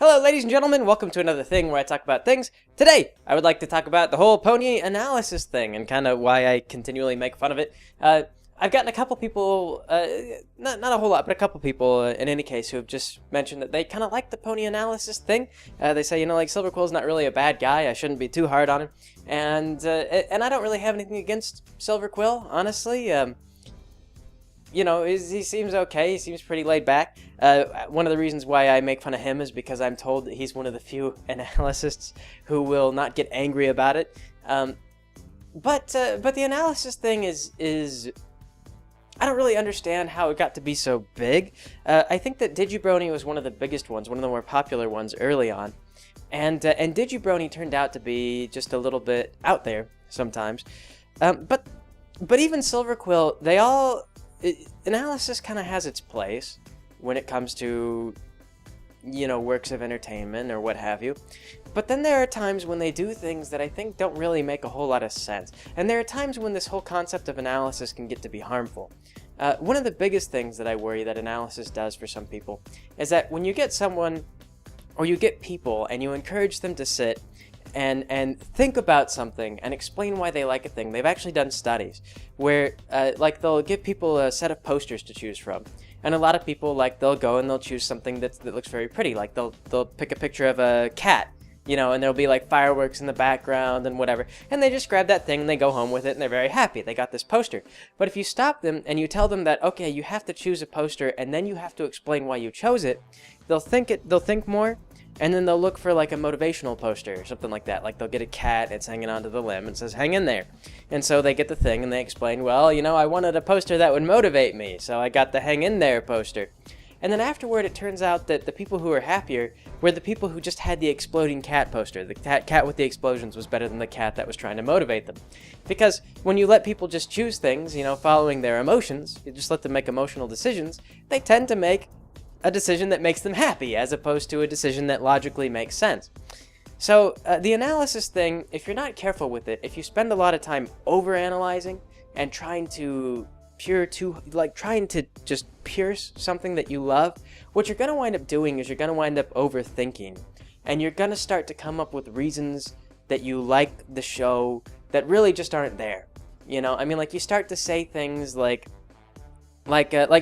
Hello, ladies and gentlemen. Welcome to another thing where I talk about things. Today, I would like to talk about the whole pony analysis thing and kind of why I continually make fun of it. I've gotten a couple people, not a whole lot, but a couple people in any case who have just mentioned that they kind of like the pony analysis thing. They say, like Silver Quill's not really a bad guy. I shouldn't be too hard on him. And I don't really have anything against Silver Quill, honestly. He seems okay. He seems pretty laid back. One of the reasons why I make fun of him is because I'm told that he's one of the few analysts who will not get angry about it. But the analysis thing is I don't really understand how it got to be so big. I think that Digibrony was one of the biggest ones, one of the more popular ones early on, and Digibrony turned out to be just a little bit out there sometimes. But even Silver Quill, analysis kind of has its place when it comes to, works of entertainment or what have you. But then there are times when they do things that I think don't really make a whole lot of sense. And there are times when this whole concept of analysis can get to be harmful. One of the biggest things that I worry that analysis does for some people is that when you get someone, or you get people, and you encourage them to sit and think about something and explain why they like a thing. They've actually done studies where they'll give people a set of posters to choose from, and a lot of people they'll go and they'll choose something that looks very pretty. Like they'll pick a picture of a cat, and there'll be fireworks in the background and whatever, and they just grab that thing and they go home with it and they're very happy they got this poster. But if you stop them and you tell them that, okay, you have to choose a poster and then you have to explain why you chose it, they'll think more. And then they'll look for a motivational poster or something like that. They'll get a cat, it's hanging onto the limb, and says, hang in there. And so they get the thing and they explain, well, I wanted a poster that would motivate me, so I got the hang in there poster. And then afterward, it turns out that the people who were happier were the people who just had the exploding cat poster. The cat with the explosions was better than the cat that was trying to motivate them. Because when you let people just choose things, following their emotions, you just let them make emotional decisions, they tend to make a decision that makes them happy, as opposed to a decision that logically makes sense. So the analysis thing, if you're not careful with it, if you spend a lot of time overanalyzing and trying to just pierce something that you love, what you're going to wind up doing is you're going to wind up overthinking, and you're going to start to come up with reasons that you like the show that really just aren't there. You start to say things like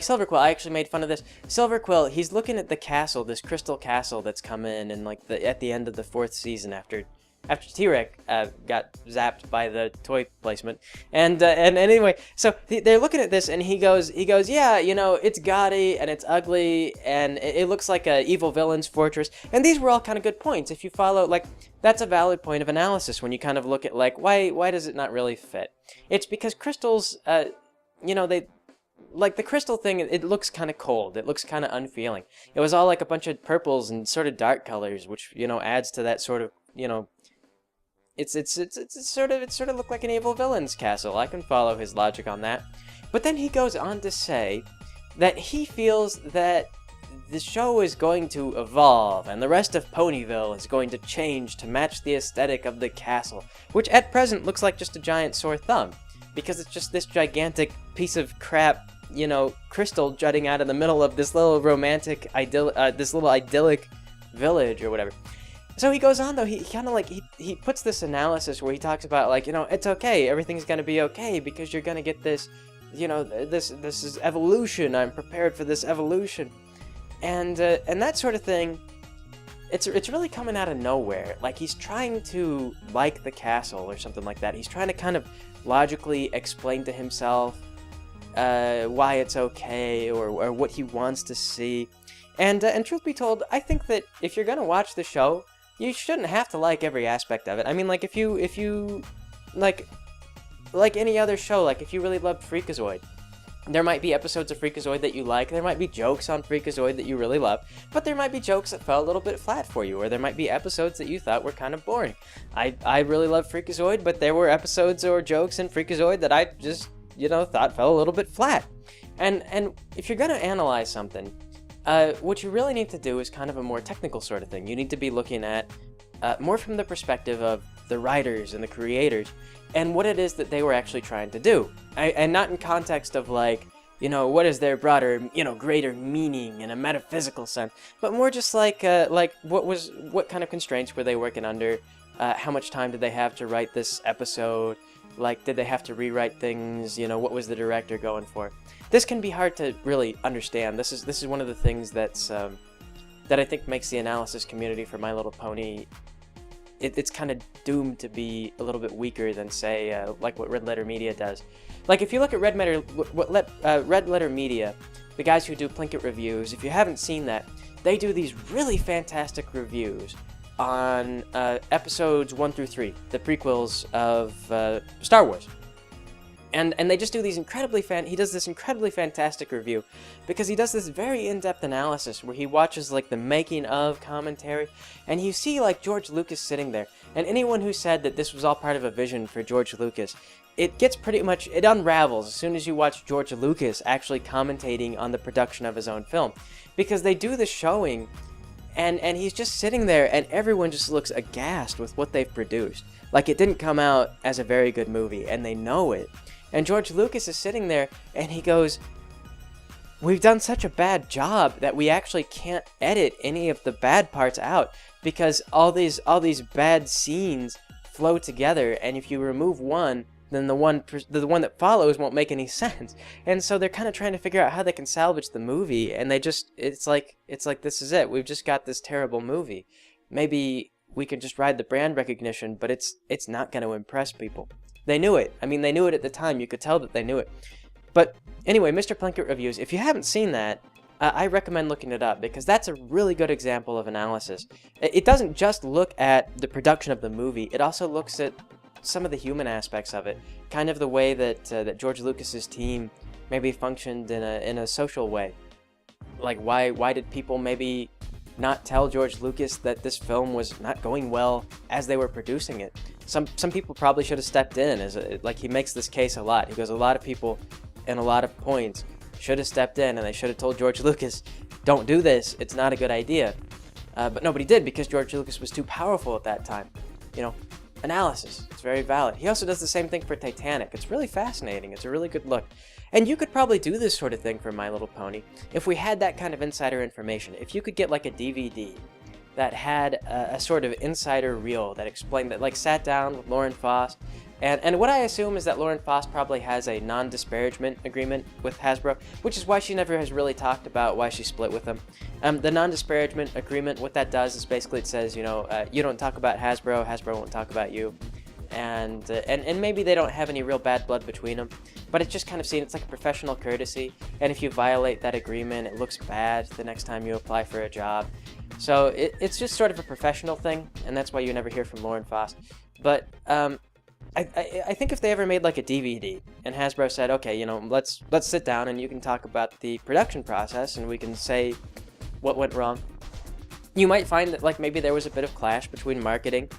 Silver Quill. I actually made fun of this. Silver Quill, he's looking at the castle, this crystal castle that's come in, and at the end of the 4th season after T-Rex got zapped by the toy placement. And anyway, so they're looking at this, and he goes, yeah, it's gaudy and it's ugly and it looks like a evil villain's fortress. And these were all kind of good points. If you follow, that's a valid point of analysis when you kind of look at why does it not really fit? It's because crystals, the crystal thing, it looks kind of cold. It looks kind of unfeeling. It was all a bunch of purples and sort of dark colors, which, adds to that sort of, it's sort of looked like an evil villain's castle. I can follow his logic on that. But then he goes on to say that he feels that the show is going to evolve and the rest of Ponyville is going to change to match the aesthetic of the castle, which at present looks like just a giant sore thumb, because it's just this gigantic piece of crap, crystal jutting out in the middle of this little romantic this little idyllic village or whatever. So he goes on though, he kind of he puts this analysis where he talks about it's okay, everything's gonna be okay because you're gonna get this, this is evolution. I'm prepared for this evolution, and that sort of thing. It's really coming out of nowhere. He's trying to like the castle or something like that. He's trying to kind of logically explain to himself why it's okay or what he wants to see. And truth be told, I think that if you're gonna watch the show, you shouldn't have to like every aspect of it. I mean, if you like any other show, if you really loved Freakazoid, there might be episodes of Freakazoid that you like, there might be jokes on Freakazoid that you really love, but there might be jokes that fell a little bit flat for you, or there might be episodes that you thought were kind of boring. I really love Freakazoid, but there were episodes or jokes in Freakazoid that I just, thought fell a little bit flat. And if you're going to analyze something, what you really need to do is kind of a more technical sort of thing. You need to be looking at more from the perspective of the writers and the creators and what it is that they were actually trying to do. And not in context of what is their broader, greater meaning in a metaphysical sense, but more just like what kind of constraints were they working under, how much time did they have to write this episode, like did they have to rewrite things, what was the director going for. This can be hard to really understand. This is one of the things that's that I think makes the analysis community for My Little Pony, it's kind of doomed to be a little bit weaker than, say, like what Red Letter Media does. Like, if you look at Red Letter Media, the guys who do Plunkitt reviews, if you haven't seen that, they do these really fantastic reviews on episodes 1 through 3, the prequels of Star Wars. And they just do these he does this incredibly fantastic review, because he does this very in-depth analysis where he watches like the making of commentary, and you see like George Lucas sitting there, and anyone who said that this was all part of a vision for George Lucas, it unravels as soon as you watch George Lucas actually commentating on the production of his own film, because they do the showing, and he's just sitting there, and everyone just looks aghast with what they've produced. Like, it didn't come out as a very good movie, and they know it. And George Lucas is sitting there, and he goes, "We've done such a bad job that we actually can't edit any of the bad parts out, because all these bad scenes flow together, and if you remove one, then the one that follows won't make any sense." And so they're kind of trying to figure out how they can salvage the movie, and it's like this is it. We've just got this terrible movie. Maybe we can just ride the brand recognition, but it's not going to impress people. They knew it. I mean, they knew it at the time. You could tell that they knew it. But anyway, Mr. Plunkitt Reviews, if you haven't seen that, I recommend looking it up, because that's a really good example of analysis. It doesn't just look at the production of the movie. It also looks at some of the human aspects of it, kind of the way that George Lucas's team maybe functioned in a social way. Like, why did people maybe not tell George Lucas that this film was not going well as they were producing it? Some people probably should have stepped in. Like, he makes this case a lot. He goes, a lot of people in a lot of points should have stepped in, and they should have told George Lucas, don't do this, it's not a good idea. But nobody did, because George Lucas was too powerful at that time. Analysis, it's very valid. He also does the same thing for Titanic. It's really fascinating. It's a really good look. And you could probably do this sort of thing for My Little Pony if we had that kind of insider information. If you could get like a DVD that had a sort of insider reel that explained that, like, sat down with Lauren Faust, and what I assume is that Lauren Faust probably has a non-disparagement agreement with Hasbro, which is why she never has really talked about why she split with them. The non-disparagement agreement, what that does is basically it says, you don't talk about Hasbro, Hasbro won't talk about you, and maybe they don't have any real bad blood between them, but it's just kind of seen, it's like a professional courtesy, and if you violate that agreement, it looks bad the next time you apply for a job. So it's just sort of a professional thing, and that's why you never hear from Lauren Faust. But I think if they ever made like a DVD, and Hasbro said, okay, let's sit down and you can talk about the production process, and we can say what went wrong, you might find that, like, maybe there was a bit of clash between marketing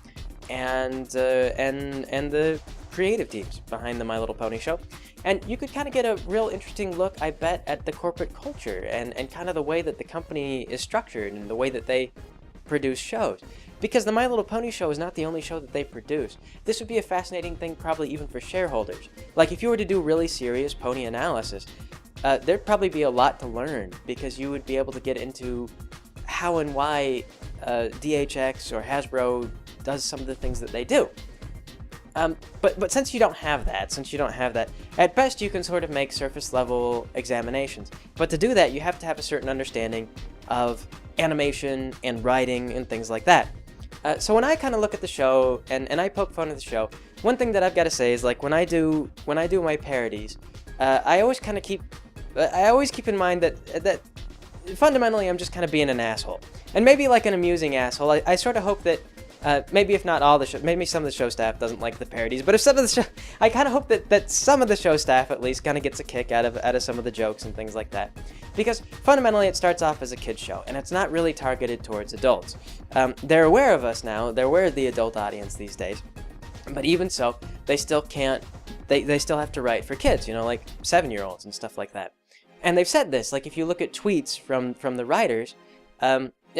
and the creative teams behind the My Little Pony show. And you could kind of get a real interesting look, I bet, at the corporate culture and kind of the way that the company is structured and the way that they produce shows. Because the My Little Pony show is not the only show that they produce. This would be a fascinating thing probably even for shareholders. Like, if you were to do really serious pony analysis, there'd probably be a lot to learn, because you would be able to get into how and why DHX or Hasbro does some of the things that they do. But since you don't have that, at best you can sort of make surface level examinations. But to do that, you have to have a certain understanding of animation and writing and things like that. So when I kind of look at the show and I poke fun at the show, one thing that I've got to say is, like, when I do my parodies, I always keep in mind that fundamentally I'm just kind of being an asshole, and maybe like an amusing asshole. I sort of hope that maybe if not all the show, maybe some of the show staff doesn't like the parodies, but if some of the show, I kind of hope that some of the show staff at least kind of gets a kick out of some of the jokes and things like that, because fundamentally it starts off as a kid's show, and it's not really targeted towards adults. They're aware of us now, they're aware of the adult audience these days, but even so, they still can't, they still have to write for kids, like 7-year-olds and stuff like that. And they've said this, like, if you look at tweets from the writers,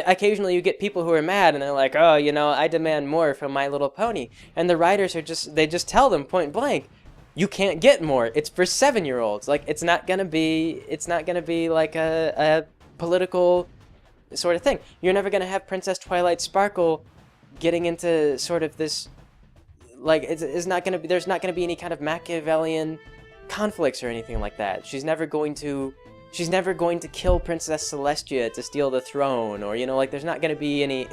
occasionally you get people who are mad and they're like, oh, I demand more from My Little Pony. And the writers they just tell them point blank, you can't get more. It's for 7-year-olds. Like, it's not gonna be like a political sort of thing. You're never gonna have Princess Twilight Sparkle getting into sort of this, like, there's not gonna be any kind of Machiavellian conflicts or anything like that. She's never going to kill Princess Celestia to steal the throne, or, you know, like, there's not gonna be any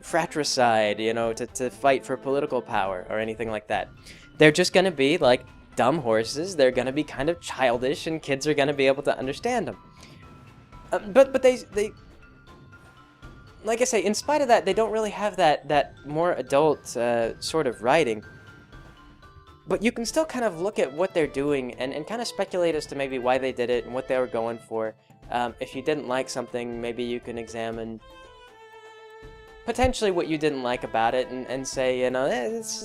fratricide, you know, to fight for political power or anything like that. They're just gonna be like dumb horses. They're gonna be kind of childish, and kids are gonna be able to understand them. But they, like I say, in spite of that, they don't really have that more adult sort of writing. But you can still kind of look at what they're doing and kind of speculate as to maybe why they did it and what they were going for. If you didn't like something, maybe you can examine potentially what you didn't like about it and say, you know, this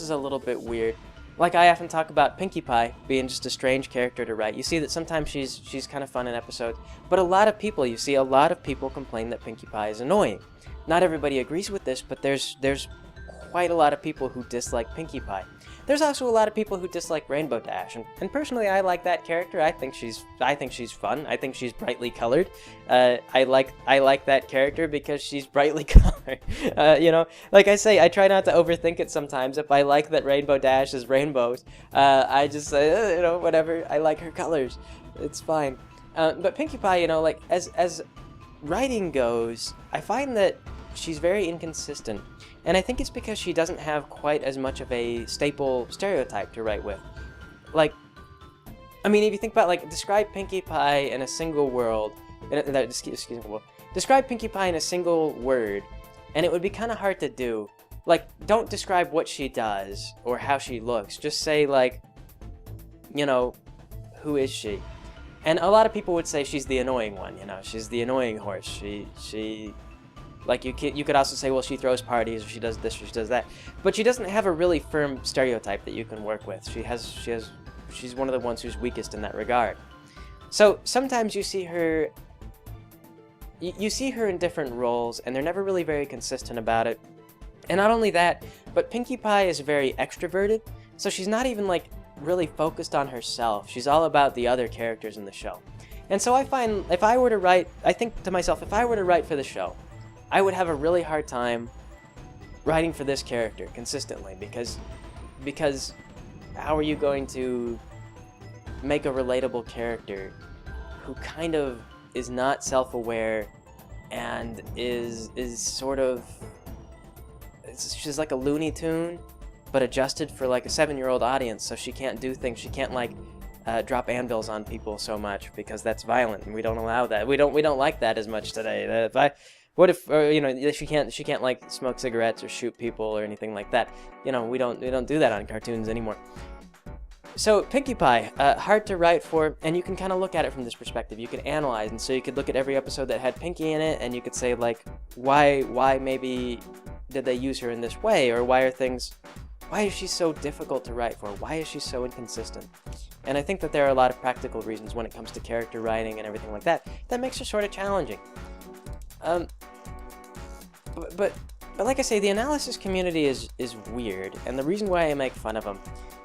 is a little bit weird. Like, I often talk about Pinkie Pie being just a strange character to write. You see that sometimes she's kind of fun in episodes, but a lot of people complain that Pinkie Pie is annoying. Not everybody agrees with this, but there's quite a lot of people who dislike Pinkie Pie. There's also a lot of people who dislike Rainbow Dash, and personally, I like that character. I think she's fun. I think she's brightly colored. I like that character because she's brightly colored. You know, like I say, I try not to overthink it sometimes. If I like that Rainbow Dash is rainbows, I just say, you know, whatever. I like her colors. It's fine. But Pinkie Pie, you know, like, as writing goes, I find that she's very inconsistent. And I think it's because she doesn't have quite as much of a staple stereotype to write with. Like, I mean, if you think about, like, describe Pinkie Pie in a single word, describe Pinkie Pie in a single word, and it would be kind of hard to do. Like, don't describe what she does or how she looks. Just say, like, you know, who is she? And a lot of people would say she's the annoying one, you know, she's the annoying horse. She like, you could also say, well, she throws parties, or she does this, or she does that. But she doesn't have a really firm stereotype that you can work with. She's one of the ones who's weakest in that regard. So sometimes you see her in different roles, and they're never really very consistent about it. And not only that, but Pinkie Pie is very extroverted, so she's not even, like, really focused on herself. She's all about the other characters in the show. And so I find, I think to myself, if I were to write for the show, I would have a really hard time writing for this character consistently, because how are you going to make a relatable character who kind of is not self-aware and is sort of, she's like a Looney Tune, but adjusted for like a 7-year-old audience, so she can't do things, she can't like drop anvils on people so much because that's violent and we don't allow that. We don't like that as much today. What if, you know, she can't like smoke cigarettes or shoot people or anything like that. You know, we don't do that on cartoons anymore. So Pinkie Pie, hard to write for, and you can kind of look at it from this perspective. You can analyze, and so you could look at every episode that had Pinkie in it, and you could say, like, why maybe did they use her in this way, or why is she so difficult to write for? Why is she so inconsistent? And I think that there are a lot of practical reasons when it comes to character writing and everything like that makes her sort of challenging. But like I say, the analysis community is weird, and the reason why I make fun of them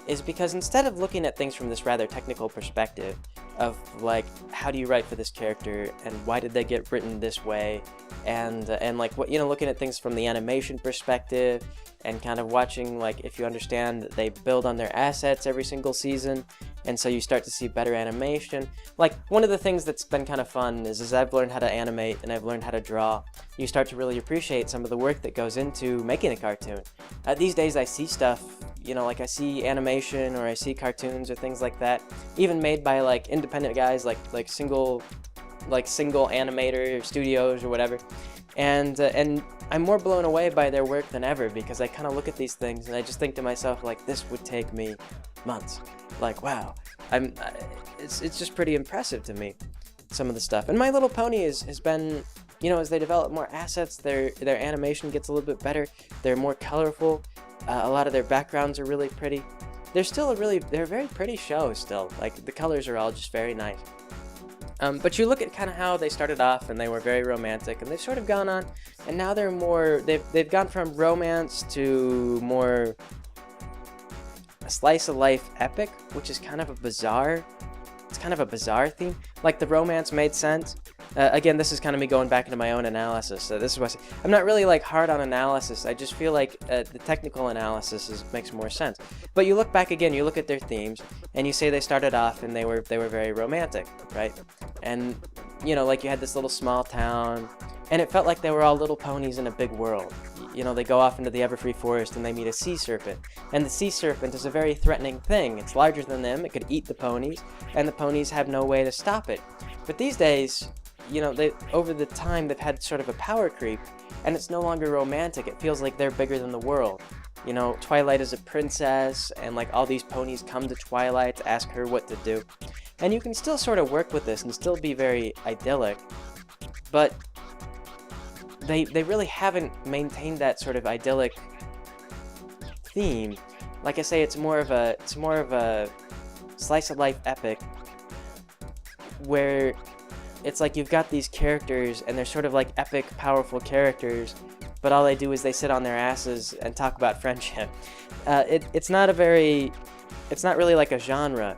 is because instead of looking at things from this rather technical perspective of, like, how do you write for this character, and why did they get written this way, and like, what, you know, looking at things from the animation perspective, and kind of watching, like, if you understand that they build on their assets every single season, and so you start to see better animation. Like, one of the things that's been kind of fun is as I've learned how to animate and I've learned how to draw, you start to really appreciate some of the work that goes into making a cartoon. These days I see stuff, you know, like I see animation or I see cartoons or things like that, even made by, like, independent guys, like single animator studios or whatever. And I'm more blown away by their work than ever, because I kind of look at these things and I just think to myself, like, this would take me months. Like, wow, it's just pretty impressive to me, some of the stuff. And My Little Pony has been, you know, as they develop more assets, their animation gets a little bit better. They're more colorful. A lot of their backgrounds are really pretty. They're a very pretty show still. Like, the colors are all just very nice. But you look at kind of how they started off, and they were very romantic, and they've sort of gone on, and now they're more, they've gone from romance to more slice of life epic, which is kind of a bizarre theme. Like, the romance made sense. Again, this is kind of me going back into my own analysis. So this is what I'm not really like hard on analysis. I just feel like the technical analysis makes more sense. But you look back again, you look at their themes, and you say they started off and they were very romantic, right? And you know, like, you had this little small town, and it felt like they were all little ponies in a big world. You know, they go off into the Everfree Forest and they meet a sea serpent. And the sea serpent is a very threatening thing. It's larger than them, it could eat the ponies, and the ponies have no way to stop it. But these days, you know, over the time they've had sort of a power creep, and it's no longer romantic. It feels like they're bigger than the world. You know, Twilight is a princess, and like all these ponies come to Twilight to ask her what to do. And you can still sort of work with this and still be very idyllic, but they really haven't maintained that sort of idyllic theme. Like I say, it's more of a slice of life epic where it's like you've got these characters and they're sort of like epic, powerful characters, but all they do is they sit on their asses and talk about friendship. It's not really like a genre.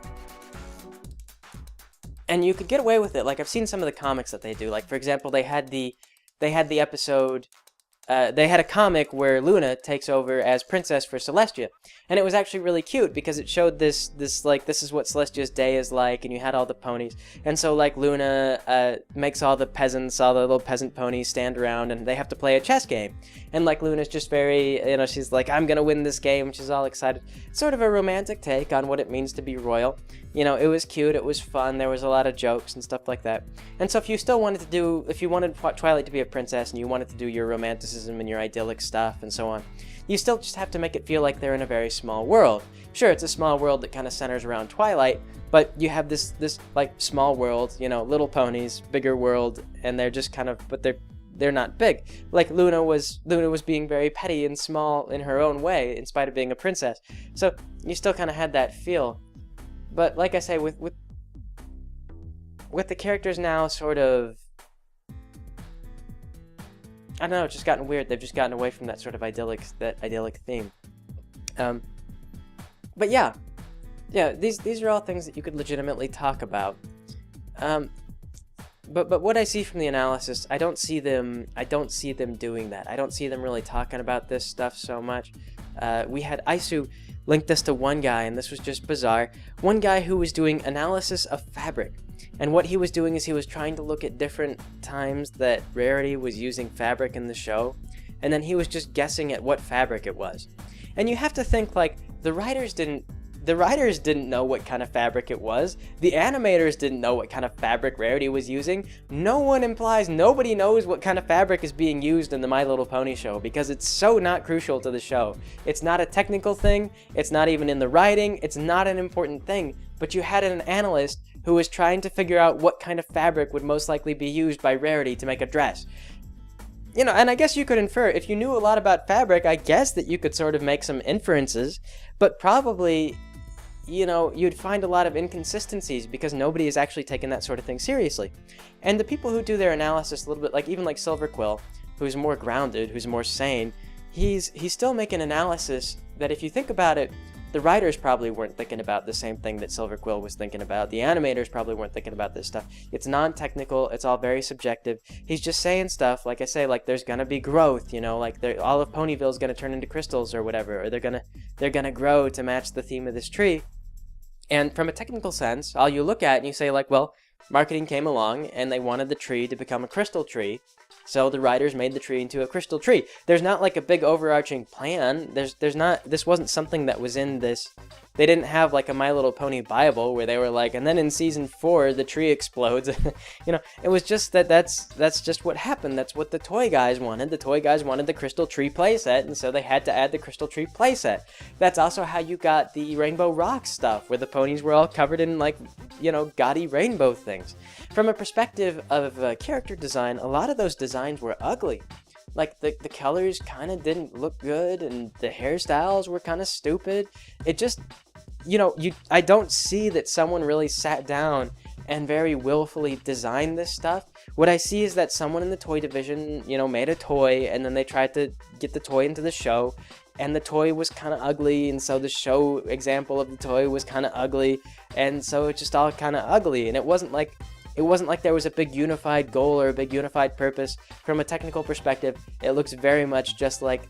And you could get away with it. Like, I've seen some of the comics that they do. Like, for example, they had the episode, they had a comic where Luna takes over as princess for Celestia, and it was actually really cute because it showed this like, this is what Celestia's day is like, and you had all the ponies, and so like Luna makes all the little peasant ponies stand around, and they have to play a chess game, and like Luna's just very, you know, she's like, I'm gonna win this game, she's all excited. Sort of a romantic take on what it means to be royal. You know, it was cute, it was fun, there was a lot of jokes and stuff like that. And so if you wanted Twilight to be a princess and you wanted to do your romanticism and your idyllic stuff and so on, you still just have to make it feel like they're in a very small world. Sure, it's a small world that kind of centers around Twilight, but you have this like small world, you know, little ponies, bigger world, and they're just kind of, but they're not big. Like, Luna was being very petty and small in her own way, in spite of being a princess. So you still kind of had that feel. But like I say, with the characters now sort of, I don't know, it's just gotten weird. They've just gotten away from that sort of idyllic theme. But yeah, these are all things that you could legitimately talk about. But what I see from the analysis, I don't see them doing that. I don't see them really talking about this stuff so much. We had Isu linked this to one guy, and this was just bizarre. One guy who was doing analysis of fabric. And what he was doing is he was trying to look at different times that Rarity was using fabric in the show, and then he was just guessing at what fabric it was. And you have to think, like, the writers didn't know what kind of fabric it was. The animators didn't know what kind of fabric Rarity was using. Nobody knows what kind of fabric is being used in the My Little Pony show, because it's so not crucial to the show. It's not a technical thing, it's not even in the writing, it's not an important thing, but you had an analyst who was trying to figure out what kind of fabric would most likely be used by Rarity to make a dress. You know, and I guess you could infer, if you knew a lot about fabric, I guess that you could sort of make some inferences, but probably, you know, you'd find a lot of inconsistencies because nobody is actually taking that sort of thing seriously. And the people who do their analysis a little bit, like even like Silverquill, who's more grounded, who's more sane, he's still making analysis that, if you think about it, the writers probably weren't thinking about the same thing that Silverquill was thinking about. The animators probably weren't thinking about this stuff. It's non-technical, it's all very subjective. He's just saying stuff, like I say, like there's gonna be growth, you know, like all of Ponyville's gonna turn into crystals or whatever, or they're gonna grow to match the theme of this tree. And from a technical sense, all you look at and you say, like, well, marketing came along and they wanted the tree to become a crystal tree, so the writers made the tree into a crystal tree. There's not like a big overarching plan. This wasn't something that was in this. They didn't have like a My Little Pony Bible where they were like, and then in season 4 the tree explodes. You know, it was just that's just what happened. That's what the toy guys wanted. The toy guys wanted the crystal tree playset, and so they had to add the crystal tree playset. That's also how you got the Rainbow Rocks stuff, where the ponies were all covered in, like, you know, gaudy rainbow things. From a perspective of character design, a lot of those designs were ugly. Like, the colors kind of didn't look good, and the hairstyles were kind of stupid. It just, you know, I don't see that someone really sat down and very willfully designed this stuff What I see is that someone in the toy division, made a toy, and then they tried to get the toy into the show, and the toy was kind of ugly, and so the show example of the toy was kind of ugly, and so it's just all kind of ugly, and it wasn't like there was a big unified goal or a big unified purpose. From a technical perspective, it looks very much just like,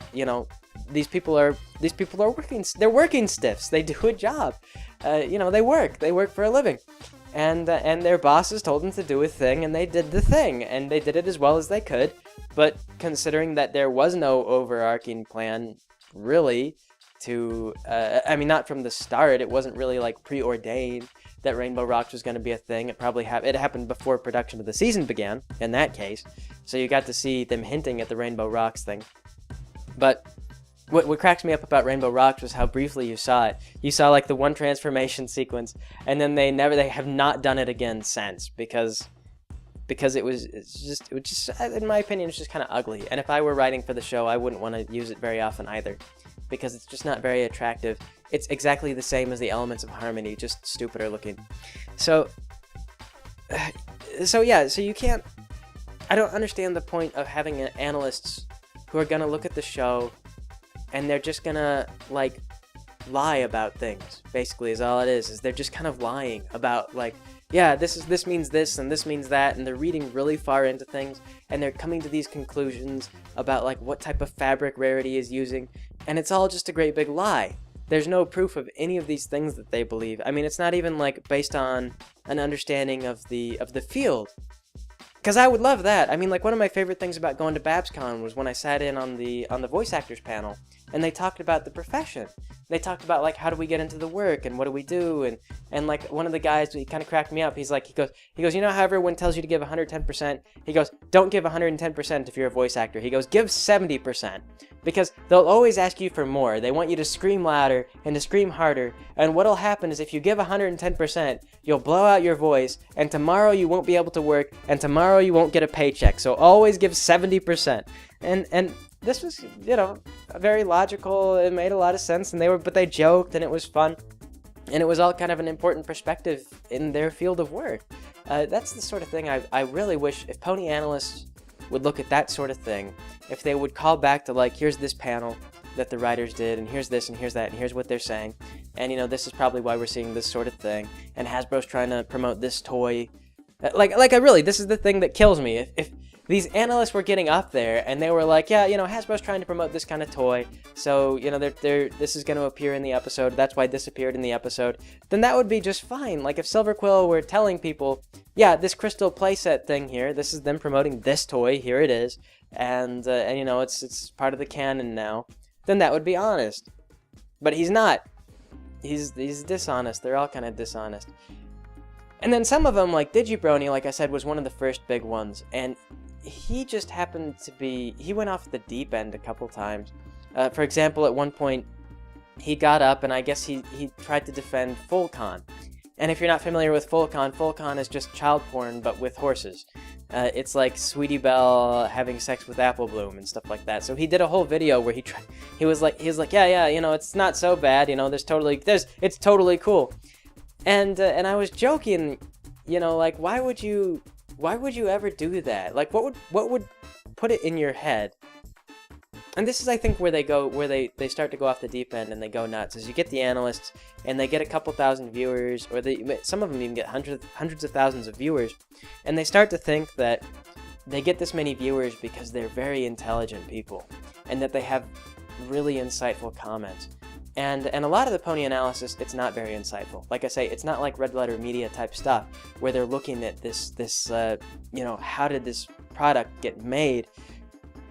these people are working stiffs. They do a job. They work for a living. And their bosses told them to do a thing, and they did the thing, and they did it as well as they could. But considering that there was no overarching plan, really, not from the start, it wasn't really like preordained that Rainbow Rocks was going to be a thing. It probably it happened before production of the season began, in that case. So you got to see them hinting at the Rainbow Rocks thing. But what cracks me up about Rainbow Rocks was how briefly you saw it. You saw like the one transformation sequence, and then they have not done it again since, because it was just, in my opinion, it's just kind of ugly. And if I were writing for the show, I wouldn't want to use it very often either, because it's just not very attractive. It's exactly the same as the Elements of Harmony, just stupider looking. So you can't... I don't understand the point of having analysts who are going to look at the show and they're just going to, like, lie about things, basically, is all it is they're just kind of lying about, like, yeah, this means this, and this means that, and they're reading really far into things, and they're coming to these conclusions about, like, what type of fabric Rarity is using, and it's all just a great big lie. There's no proof of any of these things that they believe. I mean, it's not even, like, based on an understanding of the field. Because I would love that. I mean, like, one of my favorite things about going to BabsCon was when I sat in on the voice actors panel, and they talked about the profession. They talked about, like, how do we get into the work, and what do we do, and like, one of the guys, he kind of cracked me up. He goes, you know how everyone tells you to give 110%? He goes, don't give 110% if you're a voice actor. He goes, give 70%. Because they'll always ask you for more. They want you to scream louder and to scream harder, and what'll happen is if you give 110%, you'll blow out your voice, and tomorrow you won't be able to work, and tomorrow you won't get a paycheck. So always give 70%. And this was, very logical. It made a lot of sense, and they joked, and it was fun, and it was all kind of an important perspective in their field of work. That's the sort of thing I really wish, if Pony Analysts would look at that sort of thing, if they would call back to, like, here's this panel that the writers did, and here's this, and here's that, and here's what they're saying, and, this is probably why we're seeing this sort of thing, and Hasbro's trying to promote this toy. This is the thing that kills me. If these analysts were getting up there, and they were like, yeah, Hasbro's trying to promote this kind of toy, so, this is going to appear in the episode, that's why this appeared in the episode, then that would be just fine. Like, if Silver Quill were telling people, yeah, this crystal playset thing here, this is them promoting this toy, here it is, and it's part of the canon now, then that would be honest. But he's not. He's dishonest. They're all kind of dishonest. And then some of them, like Digibrony, like I said, was one of the first big ones, and he just happened to be... He went off the deep end a couple times. For example, at one point, he got up, and I guess he tried to defend Fullcon. And if you're not familiar with Fullcon is just child porn, but with horses. It's like Sweetie Belle having sex with Apple Bloom and stuff like that. So he did a whole video where he was like, yeah, it's not so bad, it's totally cool. And I was joking, like, why would you ever do that? Like, what would put it in your head? And this is, I think, where they start to go off the deep end and they go nuts. Is you get the analysts and they get a couple thousand viewers, or some of them even get hundreds of thousands of viewers, and they start to think that they get this many viewers because they're very intelligent people and that they have really insightful comments. And a lot of the Pony Analysis, it's not very insightful. Like I say, it's not like Red Letter Media type stuff where they're looking at this how did this product get made?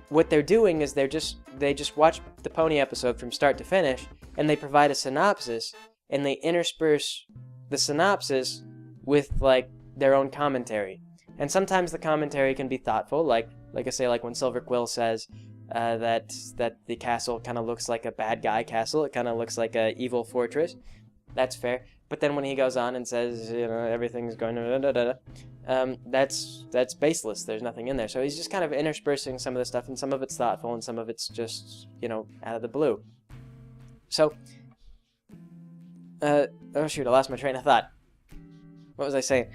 What they're doing is they just watch the Pony episode from start to finish, and they provide a synopsis, and they intersperse the synopsis with, like, their own commentary. And sometimes the commentary can be thoughtful, like I say, like when Silver Quill says that the castle kind of looks like a bad guy castle, it kind of looks like a evil fortress. That's fair. But then when he goes on and says, everything's going to that's baseless. There's nothing in there. So he's just kind of interspersing some of the stuff, and some of it's thoughtful, and some of it's just, out of the blue. So, oh shoot, I lost my train of thought. What was I saying?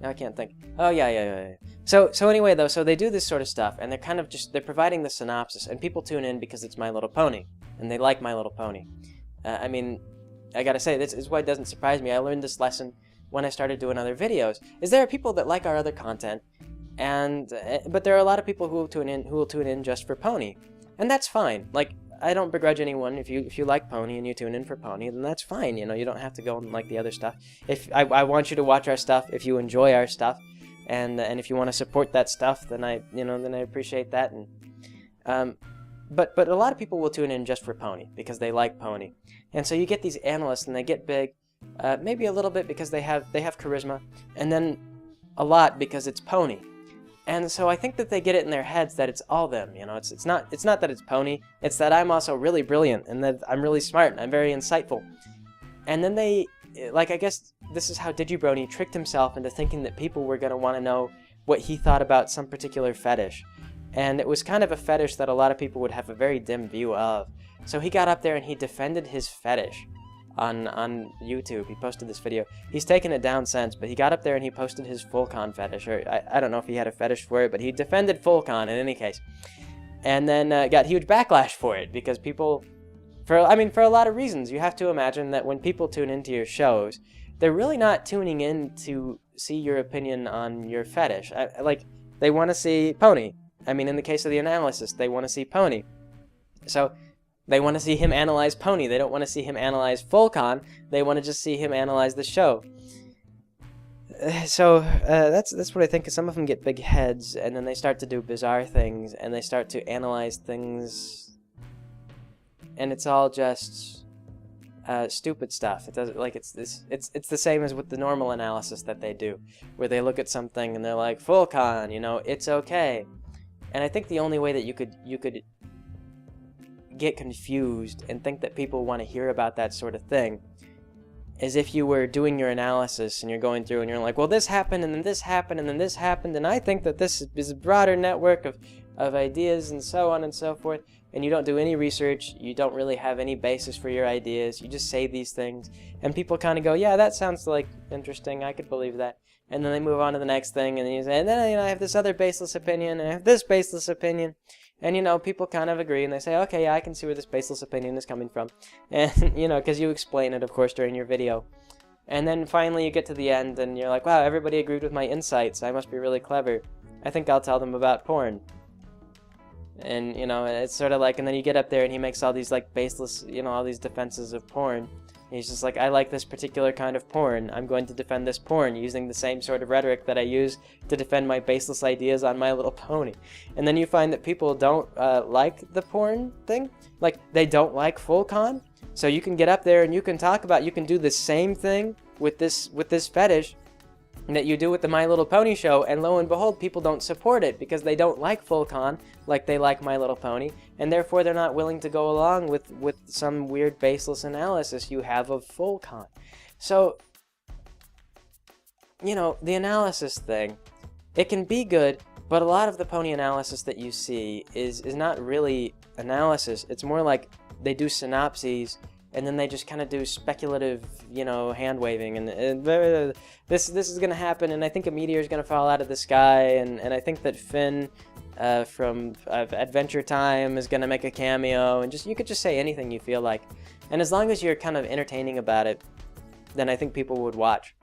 I can't think. Oh, yeah. So anyway, though, so they do this sort of stuff, and they're kind of they're providing the synopsis, and people tune in because it's My Little Pony, and they like My Little Pony. I mean, I gotta say, this is why it doesn't surprise me. I learned this lesson when I started doing other videos, is there are people that like our other content, but there are a lot of people who will tune in just for Pony, and that's fine. Like, I don't begrudge anyone. If you like Pony and you tune in for Pony, then that's fine. You know, you don't have to go and like the other stuff. If I want you to watch our stuff, if you enjoy our stuff, and if you want to support that stuff, then I appreciate that. And but a lot of people will tune in just for Pony because they like Pony, and so you get these analysts and they get big, maybe a little bit because they have charisma, and then a lot because it's Pony. And so I think that they get it in their heads that it's all them, you know. It's not that it's Pony, it's that I'm also really brilliant and that I'm really smart and I'm very insightful. And then they, like, I guess this is how Digibrony tricked himself into thinking that people were going to want to know what he thought about some particular fetish. And it was kind of a fetish that a lot of people would have a very dim view of. So he got up there and he defended his fetish on YouTube. He posted this video. He's taken it down since, but he got up there and he posted his Full-Con fetish. Or I don't know if he had a fetish for it, but he defended Full-Con in any case. And then got huge backlash for it because people, for a lot of reasons. You have to imagine that when people tune into your shows, they're really not tuning in to see your opinion on your fetish. Like, they want to see Pony. I mean, in the case of the analysis, they want to see Pony. So they want to see him analyze Pony. They don't want to see him analyze Full-Con. They want to just see him analyze the show. So that's what I think. Some of them get big heads, and then they start to do bizarre things, and they start to analyze things, and it's all just stupid stuff. It doesn't, like, it's the same as with the normal analysis that they do, where they look at something and they're like, Full-Con, you know, it's okay. And I think the only way that you could get confused and think that people want to hear about that sort of thing is if you were doing your analysis and you're going through and you're like, well, this happened and then this happened and then this happened and I think that this is a broader network of ideas and so on and so forth, and you don't do any research, you don't really have any basis for your ideas, you just say these things and people kind of go, yeah, that sounds like interesting, I could believe that, and then they move on to the next thing, and then you say, and then, you know, I have this other baseless opinion and I have this baseless opinion. And, you know, people kind of agree, and they say, okay, yeah, I can see where this baseless opinion is coming from. And, you know, because you explain it, of course, during your video. And then finally you get to the end, and you're like, wow, everybody agreed with my insights. I must be really clever. I think I'll tell them about porn. And, you know, it's sort of like, and then you get up there, and he makes all these, like, baseless, you know, all these defenses of porn. He's just like, I like this particular kind of porn. I'm going to defend this porn using the same sort of rhetoric that I use to defend my baseless ideas on My Little Pony. And then you find that people don't like the porn thing. Like, they don't like Full-Con. So you can get up there and you can talk about, you can do the same thing with this fetish that you do with the My Little Pony show, and lo and behold, people don't support it because they don't like Full-Con like they like My Little Pony, and therefore they're not willing to go along with some weird baseless analysis you have of Full-Con. So, you know, the analysis thing, it can be good, but a lot of the Pony analysis that you see is not really analysis. It's more like they do synopses, and then they just kind of do speculative, you know, hand-waving, and this is going to happen, and I think a meteor is going to fall out of the sky, and I think that Finn from Adventure Time is going to make a cameo, and you could just say anything you feel like. And as long as you're kind of entertaining about it, then I think people would watch.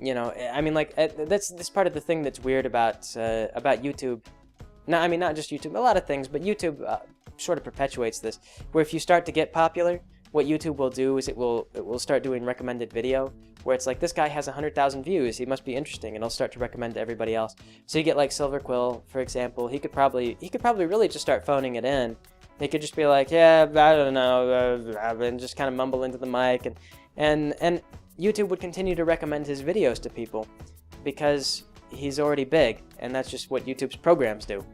You know, I mean, like, that's part of the thing that's weird about YouTube. No, I mean, not just YouTube, a lot of things, but YouTube sort of perpetuates this, where if you start to get popular, what YouTube will do is it will start doing recommended video, where it's like, this guy has 100,000 views, he must be interesting, and it'll start to recommend to everybody else. So you get like Silver Quill, for example. He could probably really just start phoning it in. He could just be like, yeah, I don't know, and just kind of mumble into the mic, and YouTube would continue to recommend his videos to people because he's already big, and that's just what YouTube's programs do.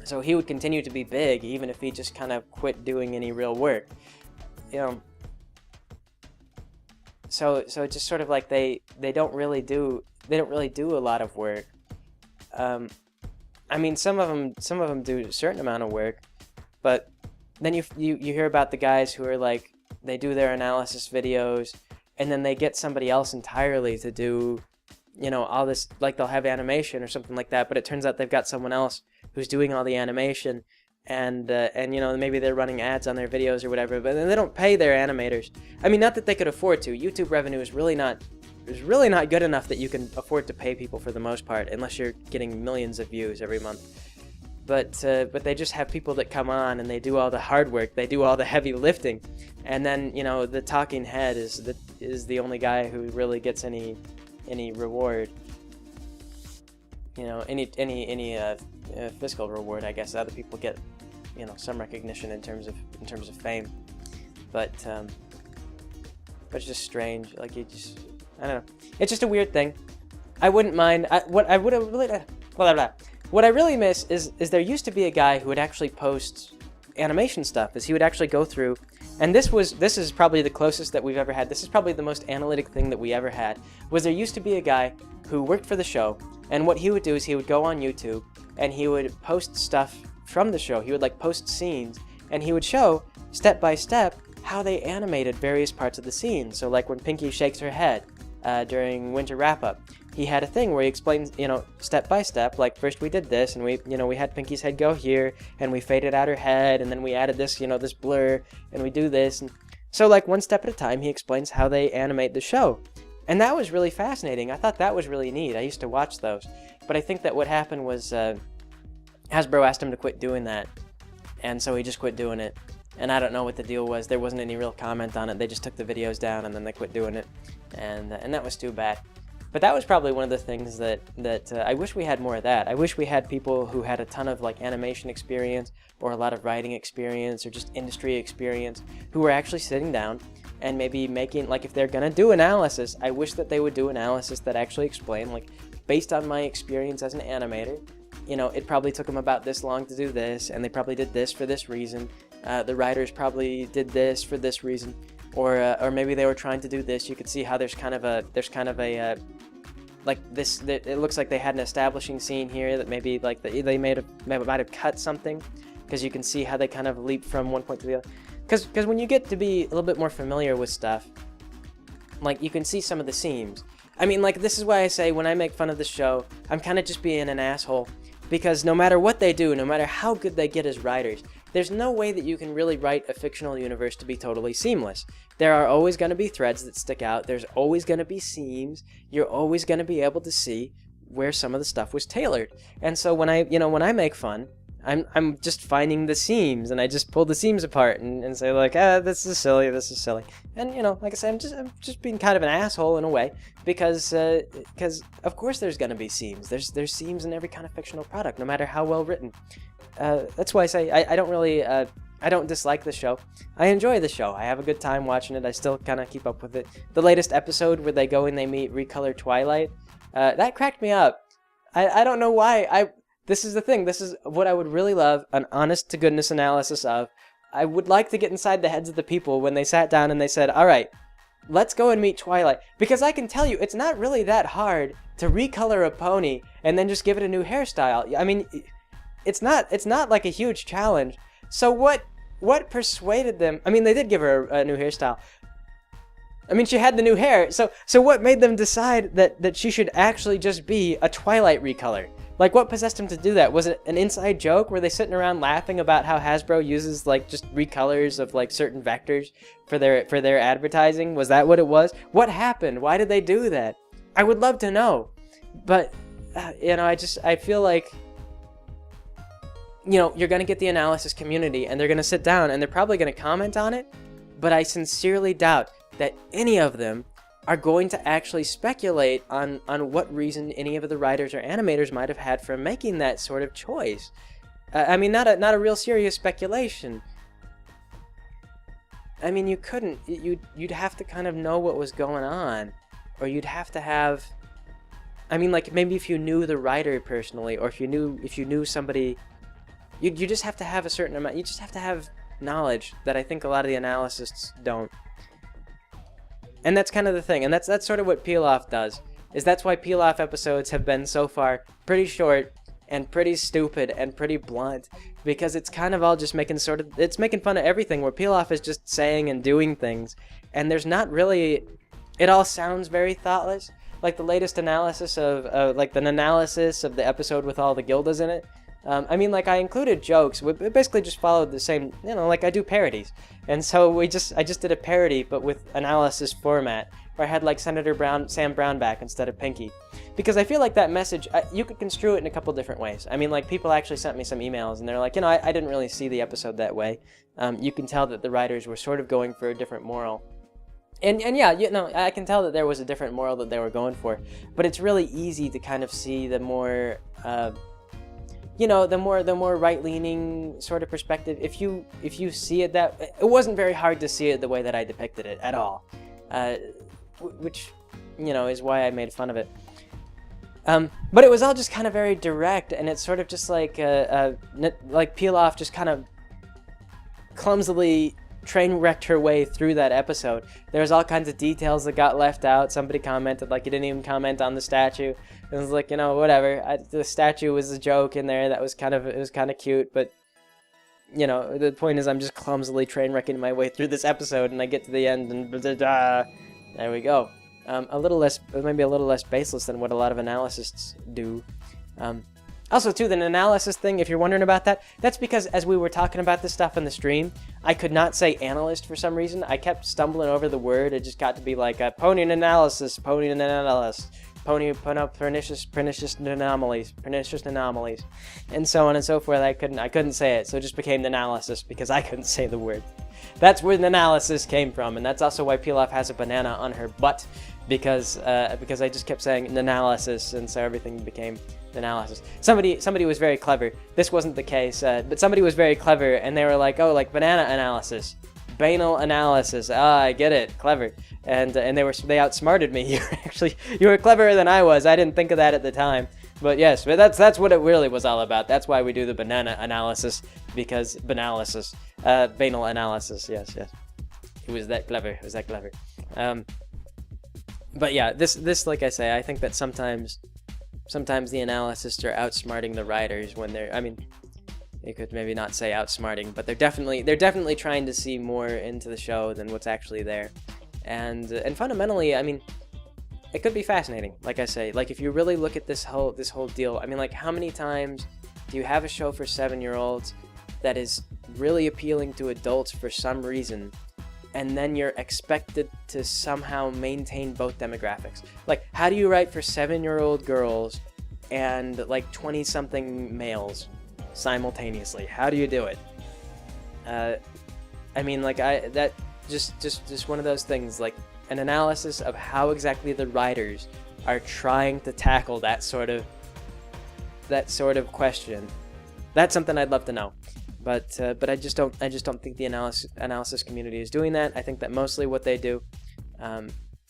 So he would continue to be big even if he just kind of quit doing any real work. You know, so it's just sort of like they don't really do a lot of work. I mean, some of them do a certain amount of work, but then you hear about the guys who are like, they do their analysis videos and then they get somebody else entirely to do all this, like they'll have animation or something like that, but it turns out they've got someone else who's doing all the animation, and maybe they're running ads on their videos or whatever, but then they don't pay their animators. I mean, not that they could afford to. YouTube revenue is really not good enough that you can afford to pay people for the most part, unless you're getting millions of views every month. But they just have people that come on and they do all the hard work, they do all the heavy lifting, and then the talking head is the only guy who really gets any reward, any fiscal reward. I guess other people get some recognition in terms of fame, but it's just strange. Like I don't know. It's just a weird thing. I wouldn't mind. What I really miss is there used to be a guy who would actually post animation stuff. He would actually go through, and this is probably the closest that we've ever had. This is probably the most analytic thing that we ever had. Was there used to be a guy who worked for the show, and what he would do is he would go on YouTube and he would post stuff from the show. He would post scenes, and he would show step by step how they animated various parts of the scene. So like when Pinkie shakes her head during Winter Wrap-Up, he had a thing where he explains, step by step, like first we did this, and we had Pinkie's head go here, and we faded out her head, and then we added this, this blur, and we do this. And so like one step at a time, he explains how they animate the show. And that was really fascinating. I thought that was really neat. I used to watch those. But I think that what happened was Hasbro asked him to quit doing that, and so he just quit doing it. And I don't know what the deal was. There wasn't any real comment on it. They just took the videos down and then they quit doing it, and that was too bad. But that was probably one of the things that I wish we had more of that. I wish we had people who had a ton of animation experience, or a lot of writing experience, or just industry experience, who were actually sitting down and maybe making, if they're gonna do analysis, I wish that they would do analysis that actually explain, based on my experience as an animator, it probably took them about this long to do this, and they probably did this for this reason. The writers probably did this for this reason, or maybe they were trying to do this. You could see how there's kind of a it looks like they had an establishing scene here that maybe they might have cut something, because you can see how they kind of leap from one point to the other. Because when you get to be a little bit more familiar with stuff, you can see some of the seams. I mean, this is why I say when I make fun of the show, I'm kind of just being an asshole, because no matter what they do, no matter how good they get as writers, there's no way that you can really write a fictional universe to be totally seamless. There are always going to be threads that stick out. There's always going to be seams. You're always going to be able to see where some of the stuff was tailored. And so when I make fun, I'm just finding the seams, and I just pull the seams apart and say this is silly, this is silly. And like I said, I'm just being kind of an asshole in a way, because of course there's gonna be seams. There's seams in every kind of fictional product, no matter how well written. That's why I say I don't really I don't dislike the show. I enjoy the show. I have a good time watching it. I still kind of keep up with it. The latest episode where they go and they meet Recolor Twilight, that cracked me up. I don't know why. This is the thing. This is what I would really love, an honest-to-goodness analysis of. I would like to get inside the heads of the people when they sat down and they said, all right, let's go and meet Twilight. Because I can tell you, it's not really that hard to recolor a pony and then just give it a new hairstyle. I mean, it's not like a huge challenge. So what persuaded them? I mean, they did give her a new hairstyle. I mean, she had the new hair. So what made them decide that she should actually just be a Twilight recolor? What possessed him to do that? Was it an inside joke? Were they sitting around laughing about how Hasbro uses just recolors of certain vectors for their advertising? Was that what it was? What happened? Why did they do that? I would love to know. But I feel like you're going to get the analysis community, and they're going to sit down and they're probably going to comment on it, but I sincerely doubt that any of them are going to actually speculate on what reason any of the writers or animators might have had for making that sort of choice. I mean, not a real serious speculation. I mean, you couldn't. You'd have to kind of know what was going on, or you'd have to have. I mean, maybe if you knew the writer personally, or if you knew somebody, you just have to have a certain amount. You just have to have knowledge that I think a lot of the analysts don't. And that's kind of the thing, and that's sort of what Peel-Off does. That's why Peel-Off episodes have been so far pretty short and pretty stupid and pretty blunt, because it's kind of all just making fun of everything, where Peel-Off is just saying and doing things, and there's not really. It all sounds very thoughtless, like the latest analysis of like an analysis of the episode with all the Gildas in it. I mean, like, I included jokes. We basically just followed the same, like I do parodies. And so I just did a parody, but with analysis format, where I had, like, Sam Brownback instead of Pinkie. Because I feel like that message, you could construe it in a couple different ways. I mean, like, people actually sent me some emails, and they're like, I didn't really see the episode that way. You can tell that the writers were sort of going for a different moral. And yeah, I can tell that there was a different moral that they were going for. But it's really easy to kind of see the more... the more right-leaning sort of perspective. If you see it it wasn't very hard to see it the way that I depicted it at all, which is why I made fun of it. But it was all just kind of very direct, and it's sort of just like Pilaf just kind of clumsily train wrecked her way through that episode. There's all kinds of details that got left out. Somebody commented, like, you didn't even comment on the statue. And it was like, whatever. The statue was a joke in there. It was kind of cute, but the point is I'm just clumsily train wrecking my way through this episode, and I get to the end, and there we go. Maybe a little less baseless than what a lot of analysts do. Also, too, the analysis thing, if you're wondering about that, that's because as we were talking about this stuff in the stream, I could not say analyst for some reason. I kept stumbling over the word. It just got to be like pony analysis, pony analyst, pernicious anomalies, and so on and so forth. I couldn't say it, so it just became analysis because I couldn't say the word. That's where the analysis came from, and that's also why Pilaf has a banana on her butt, because I just kept saying analysis, and so everything became analysis. Somebody was very clever. This wasn't the case, but somebody was very clever, and they were like, oh, like banana analysis, banal analysis. I get it, clever. And they outsmarted me. You were cleverer than I was. I didn't think of that at the time. But yes, but that's what it really was all about. That's why we do the banana analysis, because banal analysis. Yes. It was that clever. But yeah, this like I say, I think that sometimes the analysts are outsmarting the writers when they're. I mean, you could maybe not say outsmarting, but they're definitely trying to see more into the show than what's actually there. And fundamentally, I mean, it could be fascinating. Like I say, like if you really look at this whole deal, I mean, like how many times do you have a show for 7-year-olds that is really appealing to adults for some reason, and then you're expected to somehow maintain both demographics? Like, how do you write for 7-year-old girls and like 20-something males simultaneously? How do you do it? I mean, like that just one of those things, like an analysis of how exactly the writers are trying to tackle that sort of question. That's something I'd love to know. But I just don't think the analysis community is doing that. I think that mostly what they do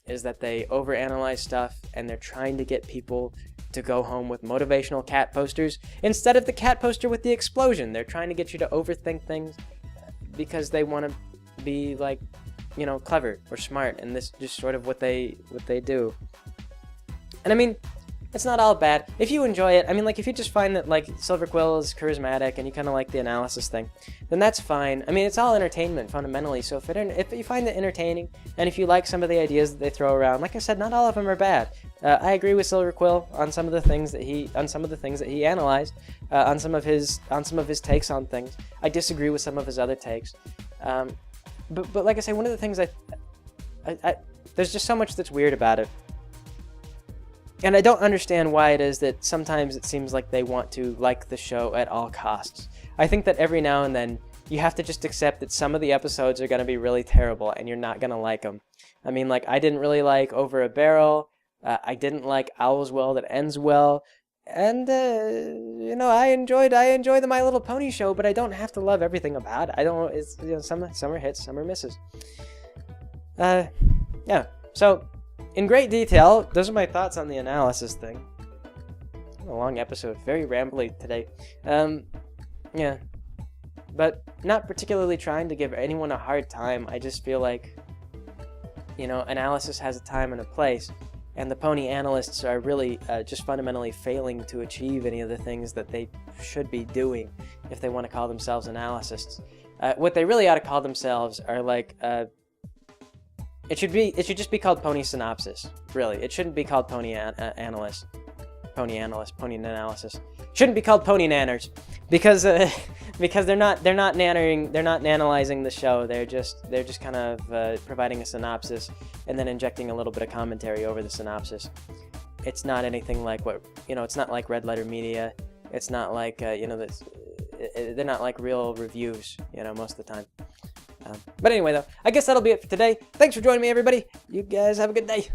is that they overanalyze stuff, and they're trying to get people to go home with motivational cat posters instead of the cat poster with the explosion. They're trying to get you to overthink things because they want to be like, clever or smart, and this is just sort of what they do. And I mean, it's not all bad. If you enjoy it, I mean, like, if you just find that, like, Silver Quill is charismatic and you kind of like the analysis thing, then that's fine. I mean, it's all entertainment, fundamentally, so if you find it entertaining, and if you like some of the ideas that they throw around, like I said, not all of them are bad. I agree with Silver Quill on some of the things that he analyzed, on some of his takes on things. I disagree with some of his other takes. But like I say, one of the things there's just so much that's weird about it. And I don't understand why it is that sometimes it seems like they want to like the show at all costs. I think that every now and then you have to just accept that some of the episodes are going to be really terrible and you're not going to like them. I mean, like, I didn't really like Over a Barrel. I didn't like Owl's Well That Ends Well. And, I enjoy the My Little Pony show, but I don't have to love everything about it. I don't, it's, some are hits, some are misses. Yeah, so, in great detail, those are my thoughts on the analysis thing. A long episode, very rambly today. Yeah, but not particularly trying to give anyone a hard time. I just feel like, analysis has a time and a place. And the pony analysts are really just fundamentally failing to achieve any of the things that they should be doing if they want to call themselves analysts. What they really ought to call themselves are like It should just be called Pony Synopsis. Really, it shouldn't be called Pony Analyst. Pony Analysis. Shouldn't be called Pony Nanners, because they're not nanalyzing the show. They're just kind of providing a synopsis and then injecting a little bit of commentary over the synopsis. It's not anything like what it's not like Red Letter Media. It's not like they're not like real reviews. Most of the time. But anyway, though, I guess that'll be it for today. Thanks for joining me, everybody. You guys have a good day.